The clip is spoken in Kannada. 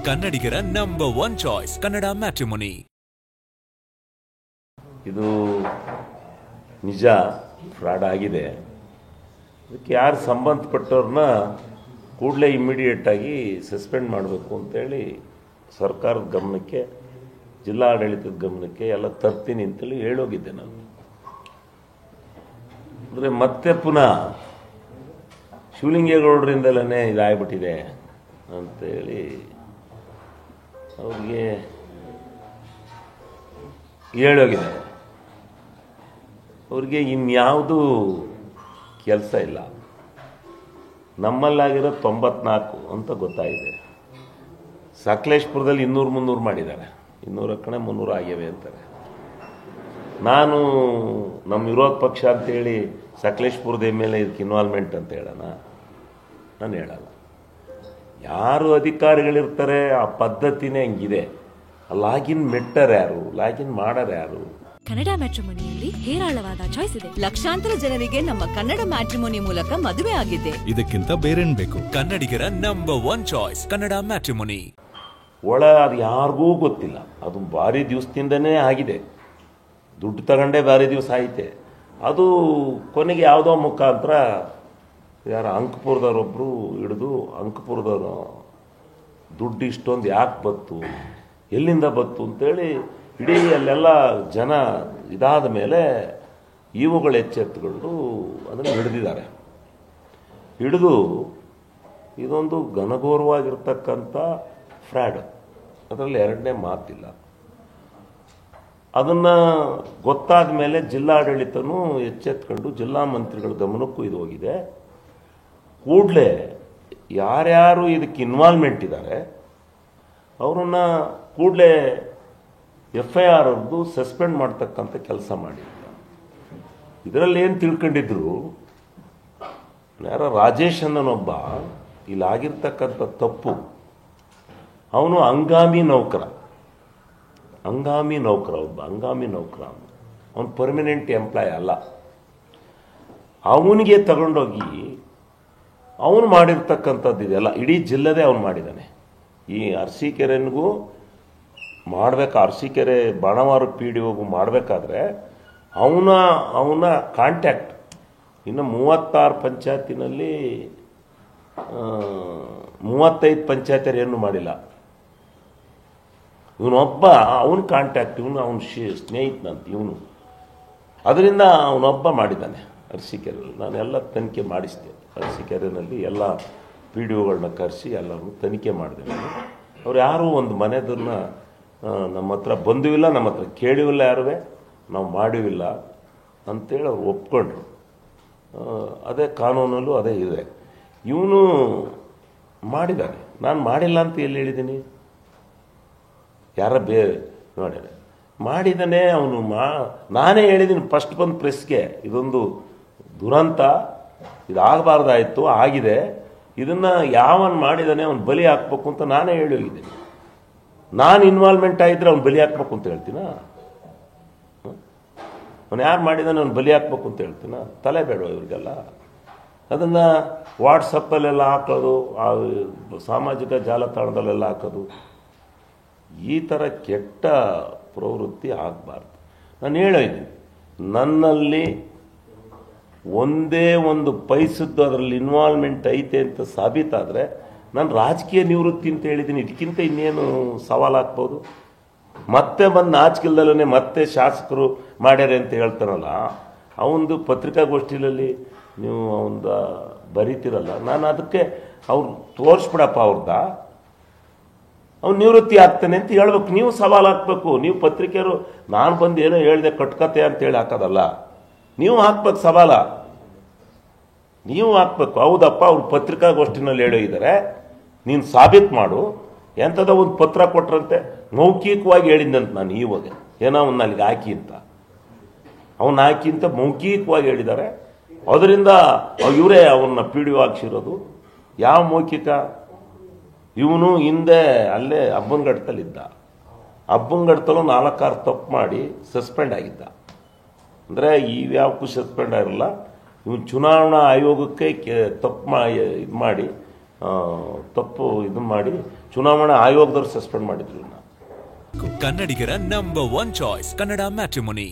ಕನ್ನಡಿಗರ ನಂಬರ್ 1 ಚಾಯ್ಸ್ ಕನ್ನಡ ಮ್ಯಾಟ್ರಿಮೋನಿ. ಇದು ನಿಜ ಫ್ರಾಡ್ ಆಗಿದೆ. ಅದಕ್ಕೆ ಯಾರು ಸಂಬಂಧಪಟ್ಟವ್ರನ್ನ ಕೂಡಲೇ ಇಮ್ಮಿಡಿಯೇಟಾಗಿ ಸಸ್ಪೆಂಡ್ ಮಾಡಬೇಕು ಅಂತೇಳಿ ಸರ್ಕಾರದ ಗಮನಕ್ಕೆ, ಜಿಲ್ಲಾಡಳಿತದ ಗಮನಕ್ಕೆ ಎಲ್ಲ ತರ್ತೀನಿ ಅಂತೇಳಿ ಹೇಳೋಗಿದ್ದೆ ನಾನು. ಅಂದರೆ ಮತ್ತೆ ಪುನಃ ಶಿವಲಿಂಗೇಗೌಡರಿಂದಲೇ ಇದಾಗ್ಬಿಟ್ಟಿದೆ ಅಂತೇಳಿ ಅವ್ರಿಗೆ ಹೇಳೋಗಿದೆ. ಅವ್ರಿಗೆ ಇನ್ಯಾವುದೂ ಕೆಲಸ ಇಲ್ಲ. ನಮ್ಮಲ್ಲಾಗಿರೋ 94 ಅಂತ ಗೊತ್ತಾಗಿದೆ. ಸಕಲೇಶ್ಪುರದಲ್ಲಿ 200-300 ಮಾಡಿದ್ದಾರೆ. 200 ಕಡೆ 300 ಆಗ್ಯವೆ ಅಂತಾರೆ. ನಾನು ನಮ್ಮ ವಿರೋಧ ಪಕ್ಷ ಅಂತೇಳಿ ಸಕಲೇಶ್ಪುರದ ಮೇಲೆ ಇದಕ್ಕೆ ಇನ್ವಾಲ್ವ್ಮೆಂಟ್ ಅಂತ ಹೇಳೋಣ? ನಾನು ಹೇಳಲ್ಲ. ಯಾರು ಅಧಿಕಾರಿಗಳಿರ್ತಾರೆ ಆ ಪದ್ಧತಿನೇ ಹಂಗಿದೆ. ಲಾಗಿನ್ ಮೆಟ್ಟರ್ ಯಾರು, ಲಾಗಿನ್ ಮಾಡಾರ ಯಾರು? ಕನ್ನಡ ಮ್ಯಾಟ್ರಿಮೋನಿಯಲ್ಲಿ ಹೇರಾಳವಾದ ಚಾಯ್ಸ್ ಇದೆ. ಲಕ್ಷಾಂತರ ಜನರಿಗೆ ನಮ್ಮ ಕನ್ನಡ ಮ್ಯಾಟ್ರಿಮೋನಿ ಮೂಲಕ ಮದುವೆ ಆಗಿದೆ. ಇದಕ್ಕಿಂತ ಬೇರೇನ್ ಬೇಕು? ಕನ್ನಡಿಗರ ನಂಬರ್ 1 ಚಾಯ್ಸ್ ಕನ್ನಡ ಮ್ಯಾಟ್ರಿಮೋನಿ. ಅದು ಯಾರಿಗೂ ಗೊತ್ತಿಲ್ಲ. ಅದು ಭಾರಿ ದಿವಸದಿಂದನೇ ಆಗಿದೆ. ದುಡ್ಡು ತಗೊಂಡೇ ಭಾರಿ ದಿವಸ ಆಯ್ತೆ. ಅದು ಕೊನೆಗೆ ಯಾವುದೋ ಮುಖಾಂತರ ಯಾರು ಅಂಕಪುರದವರೊಬ್ಬರು ಹಿಡಿದು, ಅಂಕಪುರದವರು ದುಡ್ಡು ಇಷ್ಟೊಂದು ಯಾಕೆ ಬತ್ತು, ಎಲ್ಲಿಂದ ಬತ್ತು ಅಂತೇಳಿ ಇಡೀ ಅಲ್ಲೆಲ್ಲ ಜನ ಇದಾದ ಮೇಲೆ ಇವುಗಳು ಎಚ್ಚೆತ್ತುಕೊಂಡು ಅದನ್ನು ಹಿಡಿದಿದ್ದಾರೆ. ಹಿಡಿದು ಇದೊಂದು ಘನಘೋರವಾಗಿರ್ತಕ್ಕಂಥ ಫ್ರಾಡ್, ಅದರಲ್ಲಿ ಎರಡನೇ ಮಾತಿಲ್ಲ. ಅದನ್ನು ಗೊತ್ತಾದ ಮೇಲೆ ಜಿಲ್ಲಾಡಳಿತನೂ ಎಚ್ಚೆತ್ಕೊಂಡು ಜಿಲ್ಲಾ ಮಂತ್ರಿಗಳ ಗಮನಕ್ಕೂ ಇದು ಹೋಗಿದೆ. ಕೂಡಲೇ ಯಾರ್ಯಾರು ಇದಕ್ಕೆ ಇನ್ವಾಲ್ವ್ಮೆಂಟ್ ಇದ್ದಾರೆ ಅವರನ್ನು ಕೂಡಲೇ FIR ಅವ್ರದ್ದು ಸಸ್ಪೆಂಡ್ ಮಾಡ್ತಕ್ಕಂಥ ಕೆಲಸ ಮಾಡಿದ್ರು. ಇದರಲ್ಲಿ ಏನು ತಿಳ್ಕೊಂಡಿದ್ರು, ಯಾರೋ ರಾಜೇಶ್ ಅನ್ನೋನೊಬ್ಬ ಇಲ್ಲಾಗಿರ್ತಕ್ಕಂಥ ತಪ್ಪು, ಅವನು ಹಂಗಾಮಿ ನೌಕರ ಒಬ್ಬ ಹಂಗಾಮಿ ನೌಕರ. ಅವನು ಪರ್ಮನೆಂಟ್ ಎಂಪ್ಲಾಯ್ ಅಲ್ಲ. ಅವನಿಗೆ ತಗೊಂಡೋಗಿ ಅವನು ಮಾಡಿರ್ತಕ್ಕಂಥದ್ದು ಇದೆಲ್ಲ ಇಡೀ ಜಿಲ್ಲೆದೇ ಅವನು ಮಾಡಿದ್ದಾನೆ. ಈ ಅರಸೀಕೆರೆನಿಗೂ ಮಾಡಬೇಕು, ಅರಸೀಕೆರೆ ಬಾಣವಾರ PDOಗೂ ಮಾಡಬೇಕಾದ್ರೆ ಅವನ ಕಾಂಟ್ಯಾಕ್ಟ್ ಇನ್ನು 36 ಪಂಚಾಯತಿನಲ್ಲಿ 35 ಪಂಚಾಯತಿಯರು ಏನು ಮಾಡಿಲ್ಲ. ಇವನೊಬ್ಬ ಅವನ ಕಾಂಟ್ಯಾಕ್ಟ್, ಅವನ ಸ್ನೇಹಿತನಂತ ಇವನು. ಅದರಿಂದ ಅವನೊಬ್ಬ ಮಾಡಿದ್ದಾನೆ ಅರಸೀಕೆರೆಯಲ್ಲಿ. ನಾನೆಲ್ಲ ತನಿಖೆ ಮಾಡಿಸಿದೆ. ಅರಸೀಕೆರೆಯಲ್ಲಿ ಎಲ್ಲ PDOಗಳನ್ನ ಕರೆಸಿ ಎಲ್ಲರೂ ತನಿಖೆ ಮಾಡಿದೆ. ಅವ್ರು ಯಾರೂ ಒಂದು ಮನೆದನ್ನು ನಮ್ಮ ಹತ್ರ ಬಂದುವಿಲ್ಲ, ನಮ್ಮ ಹತ್ರ ಕೇಳಿವಿಲ್ಲ, ಯಾರೂ ನಾವು ಮಾಡಿವಿಲ್ಲ ಅಂತೇಳಿ ಅವ್ರು ಒಪ್ಕೊಂಡ್ರು. ಅದೇ ಕಾನೂನಲ್ಲೂ ಅದೇ ಇದೆ. ಇವನು ಮಾಡಿದ್ದಾನೆ, ನಾನು ಮಾಡಿಲ್ಲ ಅಂತ ಎಲ್ಲಿ ಹೇಳಿದ್ದೀನಿ? ಯಾರ ನೋಡಿ ಮಾಡಿದ್ದಾನೆ ಅವನು. ನಾನೇ ಹೇಳಿದ್ದೀನಿ ಫಸ್ಟ್ ಬಂದು ಪ್ರೆಸ್ಗೆ, ಇದೊಂದು ದುರಂತ, ಇದಾಗಬಾರ್ದಾಯಿತು, ಆಗಿದೆ, ಇದನ್ನು ಯಾವನ್ ಮಾಡಿದ್ದಾನೆ ಅವನು ಬಲಿ ಹಾಕ್ಬೇಕು ಅಂತ ನಾನೇ ಹೇಳಿ ಹೋಗಿದ್ದೀನಿ. ನಾನು ಇನ್ವಾಲ್ವ್ಮೆಂಟ್ ಆಗಿದ್ರೆ ಅವ್ನು ಬಲಿ ಹಾಕ್ಬೇಕು ಅಂತ ಹೇಳ್ತೀನ? ಅವನು ಯಾರು ಮಾಡಿದಾನೆ ಅವ್ನು ಬಲಿ ಹಾಕ್ಬೇಕು ಅಂತ ಹೇಳ್ತೀನ? ತಲೆ ಬೇಡ ಇವ್ರಿಗೆಲ್ಲ. ಅದನ್ನು ವಾಟ್ಸಪ್ಪಲ್ಲೆಲ್ಲ ಹಾಕೋದು, ಸಾಮಾಜಿಕ ಜಾಲತಾಣದಲ್ಲೆಲ್ಲ ಹಾಕೋದು, ಈ ಥರ ಕೆಟ್ಟ ಪ್ರವೃತ್ತಿ ಆಗಬಾರ್ದು. ನಾನು ಹೇಳಿದ್ದೀನಿ, ನನ್ನಲ್ಲಿ ಒಂದೇ ಒಂದು ಪೈಸದ್ದು ಅದರಲ್ಲಿ ಇನ್ವಾಲ್ವ್ಮೆಂಟ್ ಐತೆ ಅಂತ ಸಾಬೀತಾದರೆ ನಾನು ರಾಜಕೀಯ ನಿವೃತ್ತಿ ಅಂತ ಹೇಳಿದ್ದೀನಿ. ಇದಕ್ಕಿಂತ ಇನ್ನೇನು ಸವಾಲು ಹಾಕ್ಬೋದು? ಮತ್ತೆ ಬಂದು ನಾಚಿಕೆಲ್ದಲ್ಲೇ ಮತ್ತೆ ಶಾಸಕರು ಮಾಡ್ಯಾರೆ ಅಂತ ಹೇಳ್ತಾನಲ್ಲ, ಅವನದು ಪತ್ರಿಕಾಗೋಷ್ಠಿಯಲ್ಲಿ ನೀವು ಅವನ ಬರೀತಿರಲ್ಲ, ನಾನು ಅದಕ್ಕೆ ಅವ್ರು ತೋರಿಸ್ಬಿಡಪ್ಪ ಅವ್ರದ, ಅವ್ನು ನಿವೃತ್ತಿ ಆಗ್ತಾನೆ ಅಂತ ಹೇಳ್ಬೇಕು. ನೀವು ಸವಾಲು ಹಾಕ್ಬೇಕು. ನೀವು ಪತ್ರಿಕೆಯರು ನಾನು ಬಂದು ಏನೋ ಹೇಳಿದೆ ಕಟ್ಕತೆ ಅಂತೇಳಿ ಹಾಕೋದಲ್ಲ, ನೀವು ಹಾಕ್ಬೇಕು ಸವಾಲ, ನೀವು ಹಾಕ್ಬೇಕು. ಹೌದಪ್ಪ ಅವ್ರು ಪತ್ರಿಕಾಗೋಷ್ಠಿನಲ್ಲಿ ಹೇಳಿದ್ದಾರೆ, ನೀನು ಸಾಬೀತು ಮಾಡು. ಎಂಥದ ಒಂದು ಪತ್ರ ಕೊಟ್ರಂತೆ, ಮೌಖಿಕವಾಗಿ ಹೇಳಿದ್ದಂತ ನಾನು ಇವಾಗ ಏನೋ ಅವನ್ನ ಅಲ್ಲಿಗೆ ಹಾಕಿ ಅಂತ, ಅವನ್ನ ಹಾಕಿ ಅಂತ ಮೌಖಿಕವಾಗಿ ಹೇಳಿದ್ದಾರೆ. ಅದರಿಂದ ಇವರೇ ಅವನ್ನ PDO ಹಾಕ್ಸಿರೋದು. ಯಾವ ಮೌಖಿಕ? ಇವನು ಹಿಂದೆ ಅಲ್ಲೇ ಅಬ್ಬನಗಟ್ಟದಲ್ಲಿದ್ದ, ಅಬ್ಬನಗಟ್ಟದಲ್ಲೂ 4-6 ತಪ್ಪು ಮಾಡಿ ಸಸ್ಪೆಂಡ್ ಆಗಿದ್ದ. ಅಂದರೆ ಇವ್ಯಾವಕ್ಕೂ ಸಸ್ಪೆಂಡ್ ಆಗಿರಲ್ಲ. ಇವನು ಚುನಾವಣಾ ಆಯೋಗಕ್ಕೆ ತಪ್ಪು ಇದು ಮಾಡಿ ತಪ್ಪು ಇದು ಮಾಡಿ ಚುನಾವಣಾ ಆಯೋಗದವ್ರು ಸಸ್ಪೆಂಡ್ ಮಾಡಿದ್ರು. ಕನ್ನಡಿಗರ ನಂಬರ್ 1 ಚಾಯ್ಸ್ ಕನ್ನಡ ಮ್ಯಾಟ್ರಿಮೊನಿ.